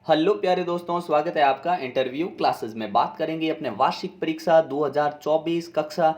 Hello प्यारे दोस्तों, स्वागत है आपका इंटरव्यू क्लासेस में। बात करेंगे अपने वार्षिक परीक्षा 2024 कक्षा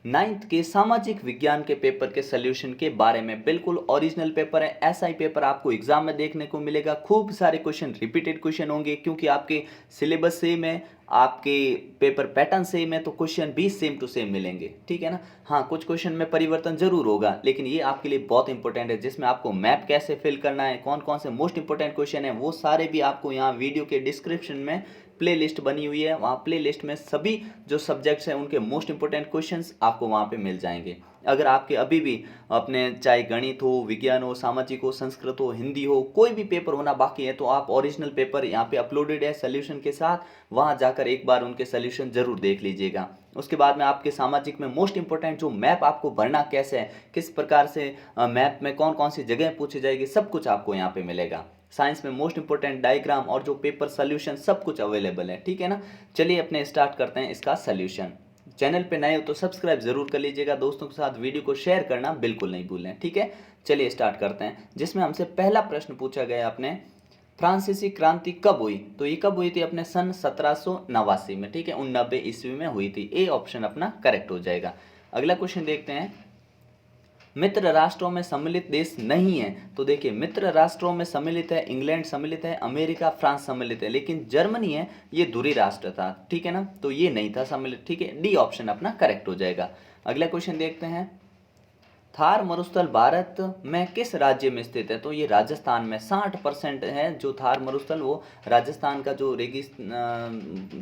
9th के सामाजिक विज्ञान के पेपर के सॉल्यूशन के बारे में। बिल्कुल ओरिजिनल पेपर है, ऐसा ही पेपर आपको एग्जाम में देखने को मिलेगा। खूब सारे क्वेश्चन रिपीटेड क्वेश्चन होंगे क्योंकि आपके सिलेबस सेम है, आपके पेपर पैटर्न सेम है, तो क्वेश्चन भी सेम टू सेम मिलेंगे, ठीक है ना। हाँ, कुछ क्वेश्चन में परिवर्तन जरूर होगा, लेकिन ये आपके लिए बहुत इंपॉर्टेंट है, जिसमें आपको मैप कैसे फिल करना है, कौन कौन से मोस्ट इंपॉर्टेंट क्वेश्चन है, वो सारे भी आपको यहाँ वीडियो के डिस्क्रिप्शन में प्ले लिस्ट बनी हुई है। वहाँ प्ले लिस्ट में सभी जो सब्जेक्ट्स हैं उनके मोस्ट इंपॉर्टेंट क्वेश्चंस आपको वहाँ पे मिल जाएंगे। अगर आपके अभी भी अपने चाहे गणित हो, विज्ञान हो, सामाजिक हो, संस्कृत हो, हिंदी हो, कोई भी पेपर होना बाकी है, तो आप ओरिजिनल पेपर यहाँ पे अपलोडेड है सोल्यूशन के साथ, वहाँ जाकर एक बार उनके सोल्यूशन जरूर देख लीजिएगा। उसके बाद में आपके सामाजिक में मोस्ट इंपॉर्टेंट जो मैप आपको भरना कैसे है, किस प्रकार से मैप में कौन कौन सी जगह पूछी जाएगी, सब कुछ आपको यहाँ पे मिलेगा। साइंस में मोस्ट इंपॉर्टेंट डायग्राम और जो पेपर सोल्यूशन सब कुछ अवेलेबल है, ठीक है ना। चलिए अपने स्टार्ट करते हैं इसका सोल्यूशन। चैनल पे नए हो तो सब्सक्राइब जरूर कर लीजिएगा, दोस्तों के साथ वीडियो को शेयर करना बिल्कुल नहीं भूलें, ठीक है। चलिए स्टार्ट करते हैं, जिसमें हमसे पहला प्रश्न पूछा गया अपने फ्रांसीसी क्रांति कब हुई, तो ये कब हुई थी अपने सन 1789 में, ठीक है, 89 ईस्वी में हुई थी। ए ऑप्शन अपना करेक्ट हो जाएगा। अगला क्वेश्चन देखते हैं, मित्र राष्ट्रों में सम्मिलित देश नहीं है, तो देखिए मित्र राष्ट्रों में सम्मिलित है इंग्लैंड, सम्मिलित है अमेरिका, फ्रांस सम्मिलित है, लेकिन जर्मनी है ये दूरी राष्ट्र था, ठीक है ना, तो ये नहीं था सम्मिलित, ठीक है। डी ऑप्शन अपना करेक्ट हो जाएगा। अगला क्वेश्चन देखते हैं, थार मरुस्थल भारत में किस राज्य में स्थित है, तो ये राजस्थान में 60% है जो थार मरुस्थल, वो राजस्थान का जो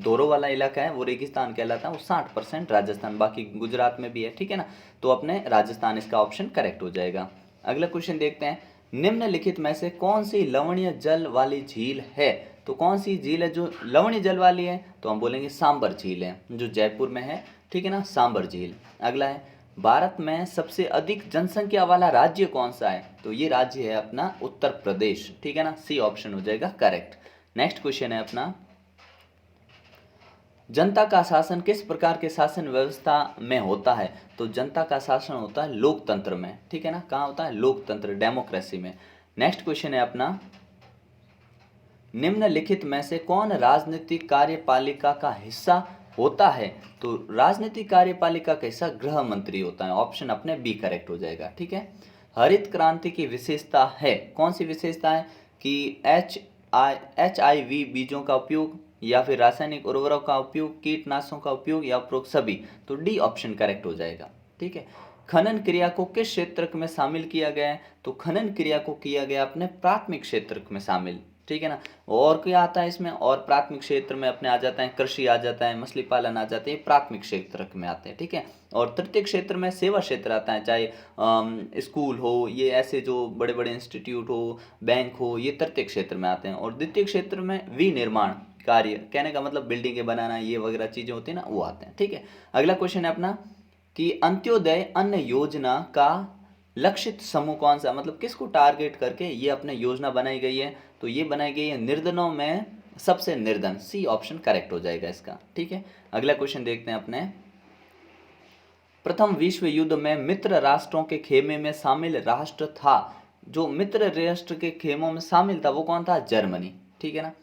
दोरो वाला इलाका है वो रेगिस्तान कहलाता है, वो 60% राजस्थान, बाकी गुजरात में भी है, ठीक है ना, तो अपने राजस्थान इसका ऑप्शन करेक्ट हो जाएगा। अगला क्वेश्चन देखते हैं, निम्नलिखित में से कौन सी लवणीय जल वाली झील है, तो कौन सी झील है जो लवणीय जल वाली है, तो हम बोलेंगे सांबर झील है, जो जयपुर में है, ठीक है ना, सांबर झील। अगला है, भारत में सबसे अधिक जनसंख्या वाला राज्य कौन सा है, तो ये राज्य है अपना उत्तर प्रदेश, ठीक है ना, सी ऑप्शन हो जाएगा करेक्ट। नेक्स्ट क्वेश्चन है अपना, जनता का शासन किस प्रकार के शासन व्यवस्था में होता है, तो जनता का शासन होता है लोकतंत्र में, ठीक है ना, कहाँ होता है, लोकतंत्र, डेमोक्रेसी में। नेक्स्ट क्वेश्चन है अपना, निम्नलिखित में से कौन राजनीतिक कार्यपालिका का हिस्सा होता है, तो राजनीतिक कार्यपालिका का हिस्सा गृह मंत्री होता है, ऑप्शन अपने बी करेक्ट हो जाएगा, ठीक है। हरित क्रांति की विशेषता है, कौन सी विशेषता है, कि HIV बीजों का उपयोग, या फिर रासायनिक उर्वरक का उपयोग, कीटनाशकों का उपयोग, या उपरोक्त सभी, तो डी ऑप्शन करेक्ट हो जाएगा, ठीक है। खनन क्रिया को किस क्षेत्र में शामिल किया गया है, तो खनन क्रिया को किया गया अपने प्राथमिक क्षेत्र में शामिल, ठीक है ना। और क्या आता है इसमें, और प्राथमिक क्षेत्र में अपने आ जाता है कृषि, आ जाता है मछली पालन, आ जाते हैं प्राथमिक क्षेत्र में आते हैं, ठीक है। और तृतीय क्षेत्र में सेवा क्षेत्र आता है, चाहे स्कूल हो, ये ऐसे जो बड़े बड़े इंस्टीट्यूट हो, बैंक हो, ये तृतीय क्षेत्र में आते हैं। और द्वितीय क्षेत्र में विनिर्माण कार्य, कहने का मतलब बिल्डिंगें बनाना, ये वगैरह चीजें होती है ना, वो आते हैं, ठीक है। अगला क्वेश्चन है अपना, कि अंत्योदय अन्न योजना का लक्षित समूह कौन सा, मतलब किसको टारगेट करके ये अपने योजना बनाई गई है, तो ये बनाई गई है निर्धनों में सबसे निर्धन, सी ऑप्शन करेक्ट हो जाएगा इसका, ठीक है। अगला क्वेश्चन देखते हैं अपने, प्रथम विश्व युद्ध में मित्र राष्ट्रों के खेमे में शामिल राष्ट्र था, जो मित्र राष्ट्र के खेमों में शामिल था वो कौन था, जर्मनी, ठीक है ना।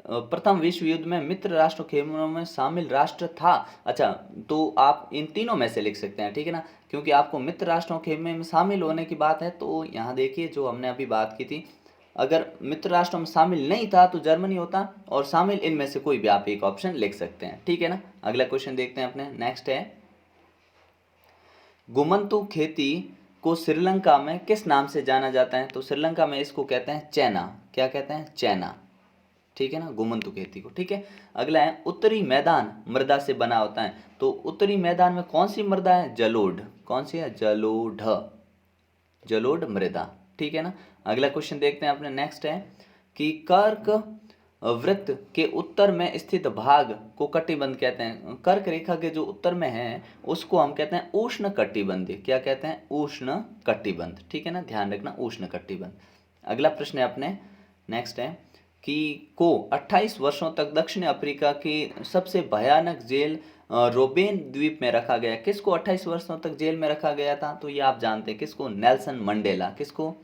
प्रथम विश्व युद्ध में मित्र राष्ट्र खेमों में शामिल राष्ट्र था, अच्छा, तो आप इन तीनों में से लिख सकते हैं, ठीक है ना, क्योंकि आपको मित्र राष्ट्रों खेमे में शामिल होने की बात है, तो यहाँ देखिए जो हमने अभी बात की थी, अगर मित्र राष्ट्रों में शामिल नहीं था तो जर्मनी होता, और शामिल इनमें से कोई भी आप एक ऑप्शन लिख सकते हैं, ठीक है ना। अगला क्वेश्चन देखते हैं अपने, नेक्स्ट है, गुमंतु खेती को श्रीलंका में किस नाम से जाना जाता है, तो श्रीलंका में इसको कहते हैं चैना, क्या कहते हैं, चैना, ठीक है ना, गुमंतु खेती को, ठीक है। अगला है, उत्तरी मैदान मृदा से बना होता है, तो उत्तरी मैदान में कौन सी मृदा है, जलोढ़, कौन सी है, जलोढ़ मृदा, ठीक है ना। अगला क्वेश्चन देखते हैं अपने, नेक्स्ट है, कि कर्क वृत्त के उत्तर में स्थित भाग को कटिबंध कहते हैं, कर्क रेखा के जो उत्तर में है उसको हम कहते हैं उष्ण कटिबंध, क्या कहते हैं, उष्ण कटिबंध, ठीक है ना, ध्यान रखना, उष्ण कटिबंध। अगला प्रश्न है अपने, नेक्स्ट है, कि को 28 वर्षों तक दक्षिण अफ्रीका की सबसे भयानक जेल रोबेन द्वीप में रखा गया, किसको 28 वर्षों तक जेल में रखा गया था, तो ये आप जानते हैं किसको, नेल्सन मंडेला, किसको,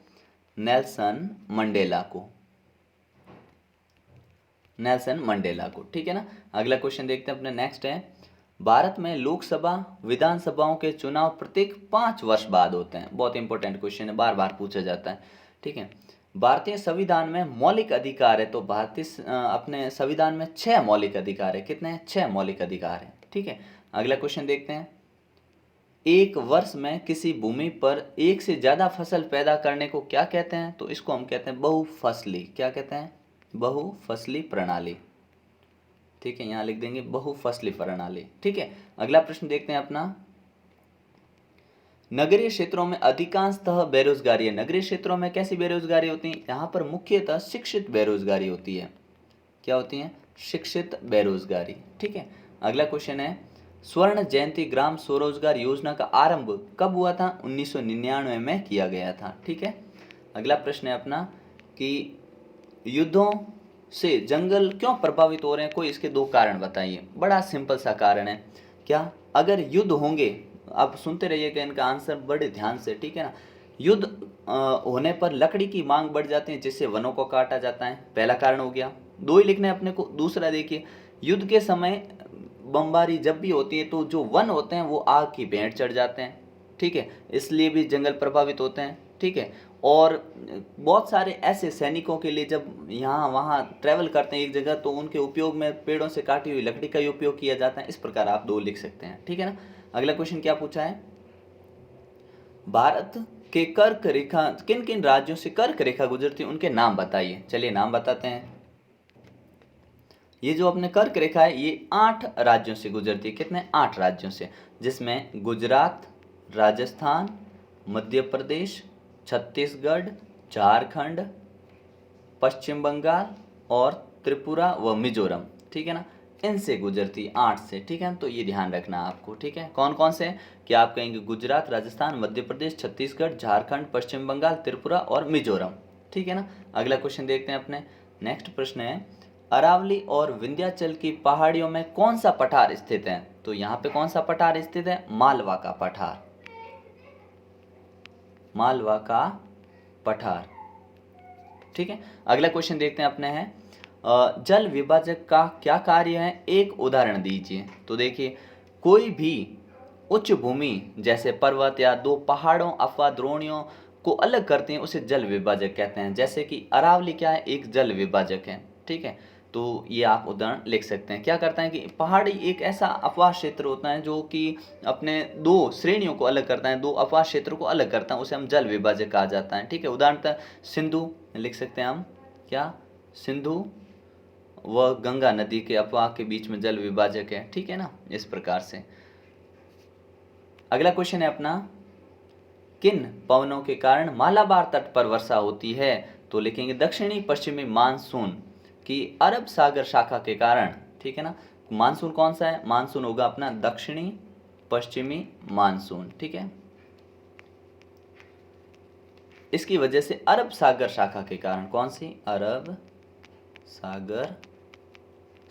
नेल्सन मंडेला को। नेल्सन मंडेला को, ठीक है ना। अगला क्वेश्चन देखते हैं अपने, नेक्स्ट है, भारत में लोकसभा विधानसभाओं के चुनाव प्रत्येक 5 वर्ष बाद होते हैं। बहुत इंपॉर्टेंट क्वेश्चन है, बार बार पूछा जाता है, ठीक है। भारतीय संविधान में मौलिक अधिकार है, तो अपने संविधान में 6 मौलिक अधिकार है। कितने हैं? 6 मौलिक अधिकार है, ठीक है। अगला क्वेश्चन देखते हैं, एक वर्ष में किसी भूमि पर एक से ज्यादा फसल पैदा करने को क्या कहते हैं? तो इसको हम कहते हैं बहुफसली। क्या कहते हैं? बहुफसली प्रणाली, ठीक है। यहां लिख देंगे बहुफसली प्रणाली, ठीक है। अगला प्रश्न देखते हैं अपना, नगरीय क्षेत्रों में अधिकांशतः बेरोजगारी है। नगरीय क्षेत्रों में कैसी बेरोजगारी होती है? यहाँ पर मुख्यतः शिक्षित बेरोजगारी होती है। क्या होती है? शिक्षित बेरोजगारी, ठीक है। अगला क्वेश्चन है, स्वर्ण जयंती ग्राम स्वरोजगार योजना का आरंभ कब हुआ था? 1999 में किया गया था, ठीक है। अगला प्रश्न है अपना कि युद्धों से जंगल क्यों प्रभावित हो रहे हैं? कोई इसके 2 कारण बताइए। बड़ा सिंपल सा कारण है, क्या? अगर युद्ध होंगे, आप सुनते रहिएगा इनका आंसर बड़े ध्यान से, ठीक है ना। युद्ध होने पर लकड़ी की मांग बढ़ जाती है, जिससे वनों को काटा जाता है। पहला कारण हो गया, 2 ही लिखने अपने को। दूसरा देखिए, युद्ध के समय बमबारी जब भी होती है तो जो वन होते हैं वो आग की भेंट चढ़ जाते हैं, ठीक है, इसलिए भी जंगल प्रभावित होते हैं, ठीक है। और बहुत सारे ऐसे सैनिकों के लिए जब यहाँ वहाँ ट्रैवल करते हैं एक जगह, तो उनके उपयोग में पेड़ों से काटी हुई लकड़ी का ही उपयोग किया जाता है। इस प्रकार आप 2 लिख सकते हैं, ठीक है ना। अगला क्वेश्चन क्या पूछा है, भारत के कर्क रेखा, किन किन राज्यों से कर्क रेखा गुजरती है, उनके नाम बताइए। चलिए नाम बताते हैं। ये जो अपने कर्क रेखा है ये 8 राज्यों से गुजरती है। कितने? 8 राज्यों से, जिसमें गुजरात, राजस्थान, मध्य प्रदेश, छत्तीसगढ़, झारखंड, पश्चिम बंगाल और त्रिपुरा व मिजोरम, ठीक है ना। इनसे गुजरती 8 से, ठीक है। तो ये ध्यान रखना आपको, ठीक है। कौन कौन से? क्या आप कहेंगे गुजरात, राजस्थान, मध्य प्रदेश, छत्तीसगढ़, झारखंड, पश्चिम बंगाल, त्रिपुरा और मिजोरम, ठीक है ना। अगला क्वेश्चन देखते हैं अपने, नेक्स्ट प्रश्न है, अरावली और विंध्याचल की पहाड़ियों में कौन सा पठार स्थित है? तो यहाँ पे कौन सा पठार स्थित है? मालवा का पठार, मालवा का पठार, ठीक है। अगला क्वेश्चन देखते हैं अपने हैं, जल विभाजक का क्या कार्य है? एक उदाहरण दीजिए। तो देखिए, कोई भी उच्च भूमि जैसे पर्वत या 2 पहाड़ों अथवा द्रोणियों को अलग करते हैं, उसे जल विभाजक कहते हैं। जैसे कि अरावली क्या है? एक जल विभाजक है, ठीक है। तो ये आप उदाहरण लिख सकते हैं। क्या करता है कि पहाड़ी एक ऐसा अपवाह क्षेत्र होता है जो कि अपने 2 श्रेणियों को अलग करता है, 2 अपवाह क्षेत्र को अलग करता है, उसे हम जल विभाजक कहा जाता है, ठीक है। उदाहरणतः सिंधु लिख सकते हैं हम, क्या? सिंधु व गंगा नदी के अपवाह के बीच में जल विभाजक है, ठीक है ना, इस प्रकार से। अगला क्वेश्चन है अपना, किन पवनों के कारण मालाबार तट पर वर्षा होती है? तो लिखेंगे दक्षिणी पश्चिमी मानसून की अरब सागर शाखा के कारण, ठीक है ना। मानसून कौन सा है? मानसून होगा अपना दक्षिणी पश्चिमी मानसून, ठीक है। इसकी वजह से अरब सागर शाखा के कारण, कौन सी? अरब सागर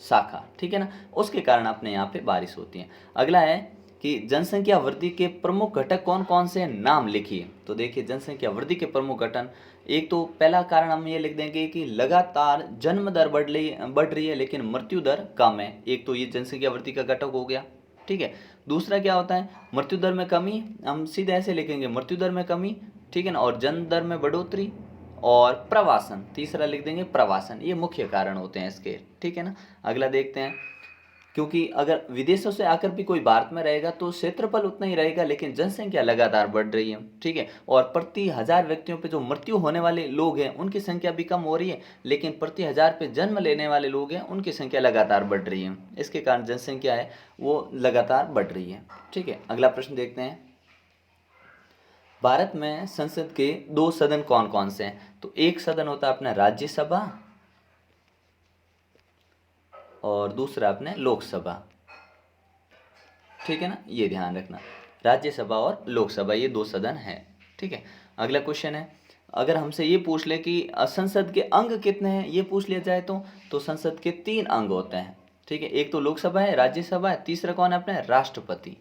शाखा, ठीक है ना, उसके कारण अपने यहाँ पे बारिश होती है। अगला है कि जनसंख्या वृद्धि के प्रमुख घटक कौन कौन से? नाम लिखिए। तो देखिए, जनसंख्या वृद्धि के प्रमुख घटक, एक तो पहला कारण हम ये लिख देंगे कि लगातार जन्म दर बढ़ रही है लेकिन मृत्यु दर कम है। एक तो ये जनसंख्या वृद्धि का घटक हो गया, ठीक है। दूसरा क्या होता है? मृत्यु दर में कमी, हम सीधे ऐसे लिखेंगे मृत्यु दर में कमी, ठीक है ना, और जन्म दर में बढ़ोतरी, और प्रवासन, तीसरा लिख देंगे प्रवासन। ये मुख्य कारण होते हैं इसके, ठीक है ना। अगला देखते हैं, क्योंकि अगर विदेशों से आकर भी कोई भारत में रहेगा तो क्षेत्रफल उतना ही रहेगा, लेकिन जनसंख्या लगातार बढ़ रही है, ठीक है। और प्रति 1000 व्यक्तियों पे जो मृत्यु होने वाले लोग हैं उनकी संख्या भी कम हो रही है, लेकिन प्रति 1000 पे जन्म लेने वाले लोग हैं उनकी संख्या लगातार बढ़ रही है। इसके कारण जनसंख्या है वो लगातार बढ़ रही है, ठीक है। अगला प्रश्न देखते हैं, भारत में संसद के 2 सदन कौन कौन से हैं? तो एक सदन होता है अपना राज्यसभा और दूसरा अपने लोकसभा, ठीक है ना, ये ध्यान रखना, राज्यसभा और लोकसभा ये 2 सदन हैं, ठीक है। अगला क्वेश्चन है, अगर हमसे ये पूछ ले कि संसद के अंग कितने हैं, ये पूछ लिया जाए तो संसद के 3 अंग होते हैं, ठीक है। एक तो लोकसभा है, राज्यसभा है, तीसरा कौन है अपने? राष्ट्रपति,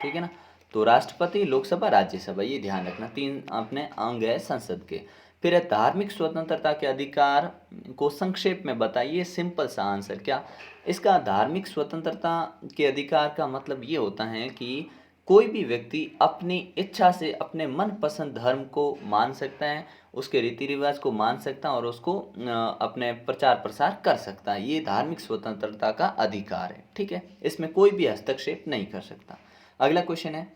ठीक है ना। तो राष्ट्रपति, लोकसभा, राज्यसभा, ये ध्यान रखना, 3 अपने अंग है संसद के, फिर है धार्मिक स्वतंत्रता के अधिकार को संक्षेप में बताइए। सिंपल सा आंसर क्या इसका, धार्मिक स्वतंत्रता के अधिकार का मतलब ये होता है कि कोई भी व्यक्ति अपनी इच्छा से अपने मनपसंद धर्म को मान सकता है, उसके रीति रिवाज को मान सकता है और उसको अपने प्रचार प्रसार कर सकता है। ये धार्मिक स्वतंत्रता का अधिकार है, ठीक है। इसमें कोई भी हस्तक्षेप नहीं कर सकता। अगला क्वेश्चन है,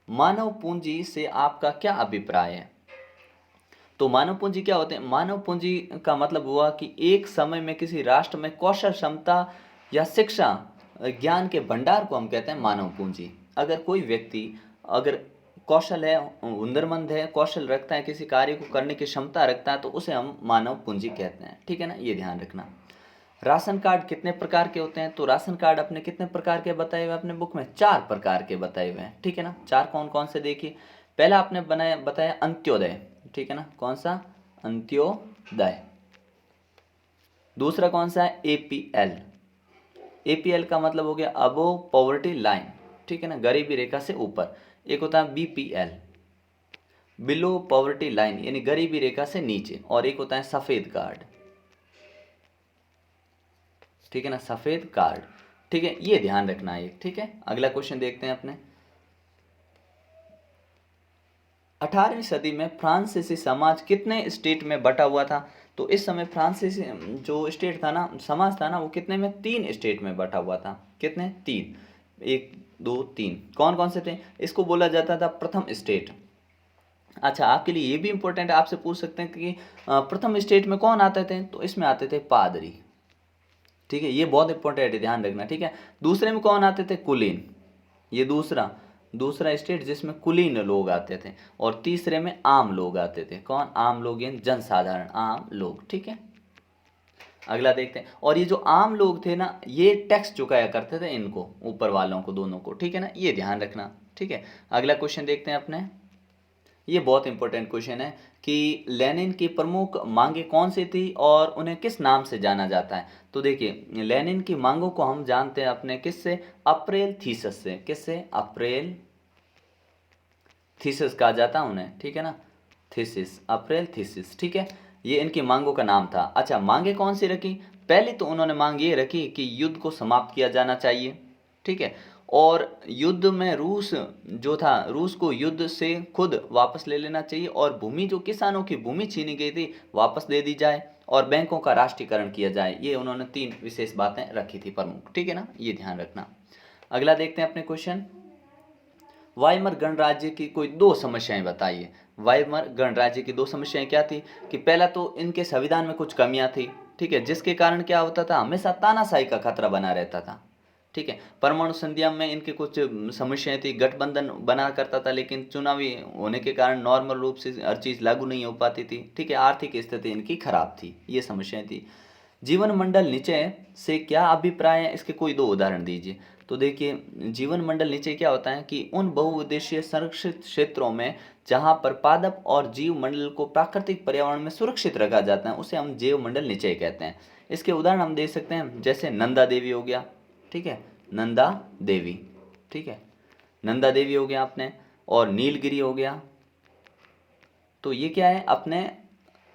मानव पूंजी से आपका क्या अभिप्राय है। तो मानव पूंजी क्या होते हैं, मानव पूंजी का मतलब हुआ कि एक समय में किसी राष्ट्र में कौशल, क्षमता या शिक्षा, ज्ञान के भंडार को हम कहते हैं मानव पूंजी। अगर कोई व्यक्ति अगर कौशल है, हुनरमंद है, कौशल रखता है, किसी कार्य को करने की क्षमता रखता है, तो उसे हम मानव पूंजी कहते हैं, ठीक है ना, ये ध्यान रखना। राशन कार्ड कितने प्रकार के होते हैं, तो राशन कार्ड अपने कितने प्रकार के बताए हुए अपने बुक में, 4 प्रकार के बताए हुए हैं, ठीक है ना। 4 कौन कौन से देखिए। पहला आपने बताया अंत्योदय, ठीक है ना, कौन सा, अंत्योदय। दूसरा कौन सा है, एपीएल। एपीएल का मतलब हो गया अबोव पॉवर्टी लाइन, ठीक है ना, गरीबी रेखा से ऊपर। एक होता है बीपीएल, बिलो पॉवर्टी लाइन, यानी गरीबी रेखा से नीचे। और एक होता है सफेद कार्ड, ठीक है ना, सफेद कार्ड, ठीक है, ये ध्यान रखना है, ठीक है। अगला क्वेश्चन देखते हैं अपने। 18वीं सदी में फ्रांसीसी समाज कितने स्टेट में बटा हुआ था। तो इस समय फ्रांसीसी जो स्टेट था ना, समाज था ना, वो कितने में, 3 स्टेट में बटा हुआ था। कितने, 3, 1 2 3। कौन कौन से थे, इसको बोला जाता था प्रथम स्टेट। अच्छा, आपके लिए ये भी इंपॉर्टेंट है, आपसे पूछ सकते हैं कि प्रथम स्टेट में कौन आते थे, तो इसमें आते थे पादरी, ठीक है, ये बहुत इंपॉर्टेंट है, ध्यान रखना, ठीक है। दूसरे में कौन आते थे, कुलीन, ये दूसरा स्टेट जिसमें कुलीन लोग आते थे। और तीसरे में आम लोग आते थे, कौन, आम लोग यानी जनसाधारण, आम लोग, ठीक है। अगला देखते हैं। और ये जो आम लोग थे ना, ये टैक्स चुकाया करते थे इनको, ऊपर वालों को, दोनों को, ठीक है ना, ये ध्यान रखना, ठीक है। अगला क्वेश्चन देखते हैं अपने। ये बहुत इंपॉर्टेंट क्वेश्चन है कि लेनिन की प्रमुख मांगे कौन सी थी और उन्हें किस नाम से जाना जाता है। तो देखिए, लेनिन की मांगों को हम जानते हैं अपने किससे, अप्रैल थीसिस से। किससे, अप्रैल थीसिस कहा जाता है उन्हें, ठीक है ना, थीसिस, अप्रैल थीसिस, ठीक है, ये इनकी मांगों का नाम था। अच्छा, मांगे कौन सी रखी, पहले तो उन्होंने मांग ये रखी कि युद्ध को समाप्त किया जाना चाहिए, ठीक है, और युद्ध में रूस जो था, रूस को युद्ध से खुद वापस ले लेना चाहिए, और भूमि जो किसानों की भूमि छीनी गई थी वापस दे दी जाए, और बैंकों का राष्ट्रीयकरण किया जाए। ये उन्होंने 3 विशेष बातें रखी थी प्रमुख, ठीक है ना, ये ध्यान रखना। अगला देखते हैं अपने क्वेश्चन। वाइमर गणराज्य की कोई 2 समस्याएं बताइए। वाइमर गणराज्य की 2 समस्याएं क्या थी कि पहला तो इनके संविधान में कुछ कमियां थी, ठीक है, जिसके कारण क्या होता था, हमेशा तानाशाही का खतरा बना रहता था, ठीक है। परमाणु संधियां में इनके कुछ समस्याएं थी, गठबंधन बना करता था, लेकिन चुनावी होने के कारण नॉर्मल रूप से हर चीज़ लागू नहीं हो पाती थी, ठीक है। आर्थिक स्थिति इनकी खराब थी, ये समस्याएं थी। जीवन मंडल निचय से क्या अभिप्राय है, इसके कोई 2 उदाहरण दीजिए। तो देखिए, जीवन मंडल निचय क्या होता है कि उन बहुउद्देशीय संरक्षित क्षेत्रों में जहाँ पर पादप और जीव मंडल को प्राकृतिक पर्यावरण में सुरक्षित रखा जाता है, उसे हम जीव मंडल निचय कहते हैं। इसके उदाहरण हम दे सकते हैं, जैसे नंदा देवी हो गया, ठीक है, नंदा देवी, ठीक है, नंदा देवी हो गया आपने, और नीलगिरी हो गया। तो ये क्या है, अपने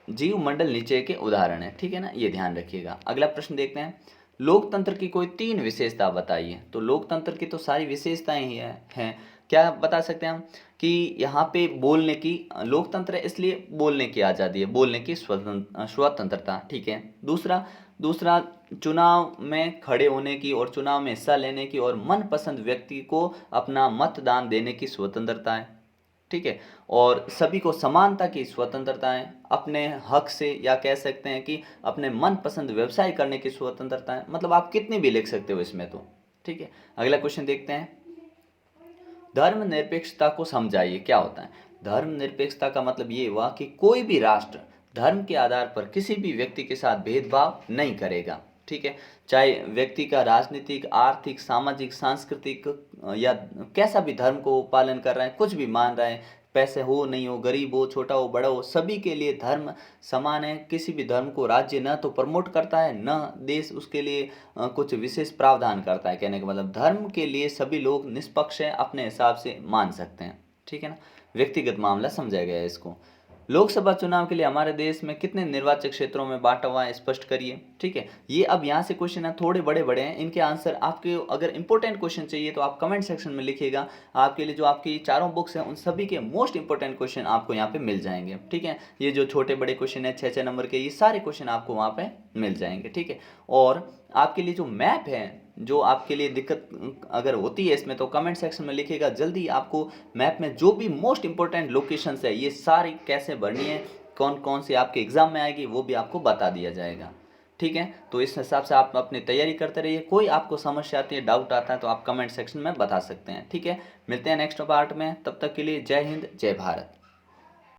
जीव मंडल निचय के उदाहरण है, ठीक है ना, ये ध्यान रखिएगा। अगला प्रश्न देखते हैं। लोकतंत्र की कोई 3 विशेषता बताइए। तो लोकतंत्र की तो सारी विशेषताएं ही हैं। क्या बता सकते हैं हम कि यहाँ पे बोलने की, लोकतंत्र है इसलिए बोलने की आज़ादी है, बोलने की स्वतंत्रता, ठीक है। दूसरा चुनाव में खड़े होने की और चुनाव में हिस्सा लेने की और मनपसंद व्यक्ति को अपना मतदान देने की स्वतंत्रता है, ठीक है। और सभी को समानता की स्वतंत्रता है, अपने हक से, या कह सकते हैं कि अपने मनपसंद व्यवसाय करने की स्वतंत्रता है, मतलब आप कितनी भी लिख सकते हो इसमें तो, ठीक है। अगला क्वेश्चन देखते हैं। धर्मनिरपेक्षता को समझाइए, क्या होता है। धर्मनिरपेक्षता का मतलब ये हुआ कि कोई भी राष्ट्र धर्म के आधार पर किसी भी व्यक्ति के साथ भेदभाव नहीं करेगा, ठीक है, चाहे व्यक्ति का राजनीतिक, आर्थिक, सामाजिक, सांस्कृतिक या कैसा भी धर्म को पालन कर रहा है, कुछ भी मान रहा है, पैसे हो नहीं हो, गरीब हो, छोटा हो, बड़ा हो, सभी के लिए धर्म समान है। किसी भी धर्म को राज्य न तो प्रमोट करता है, न देश उसके लिए कुछ विशेष प्रावधान करता है। कहने का मतलब धर्म के लिए सभी लोग निष्पक्ष हैं, अपने हिसाब से मान सकते हैं, ठीक है ना। व्यक्तिगत मामला समझा गया है इसको। लोकसभा चुनाव के लिए हमारे देश में कितने निर्वाचक क्षेत्रों में बांटा हुआ है, स्पष्ट करिए। ठीक है, ये अब यहाँ से क्वेश्चन है, थोड़े बड़े बड़े हैं, इनके आंसर आपके अगर इंपॉर्टेंट क्वेश्चन चाहिए तो आप कमेंट सेक्शन में लिखिएगा। आपके लिए जो आपकी चारों बुक्स हैं उन सभी के मोस्ट इंपॉर्टेंट क्वेश्चन आपको यहाँ पे मिल जाएंगे। ठीक है, ये जो छोटे बड़े क्वेश्चन है 6-6 नंबर के, ये सारे क्वेश्चन आपको वहाँ पे मिल जाएंगे। ठीक है, और आपके लिए जो मैप है, जो आपके लिए दिक्कत अगर होती है इसमें, तो कमेंट सेक्शन में लिखिएगा। जल्दी आपको मैप में जो भी मोस्ट इंपॉर्टेंट लोकेशंस है ये सारी कैसे भरनी है, कौन कौन सी आपके एग्जाम में आएगी, वो भी आपको बता दिया जाएगा। ठीक है, तो इस हिसाब से आप अपनी तैयारी करते रहिए। कोई आपको समस्या आती है, डाउट आता है, तो आप कमेंट सेक्शन में बता सकते हैं। ठीक है, मिलते हैं नेक्स्ट पार्ट में, तब तक के लिए जय हिंद, जय भारत।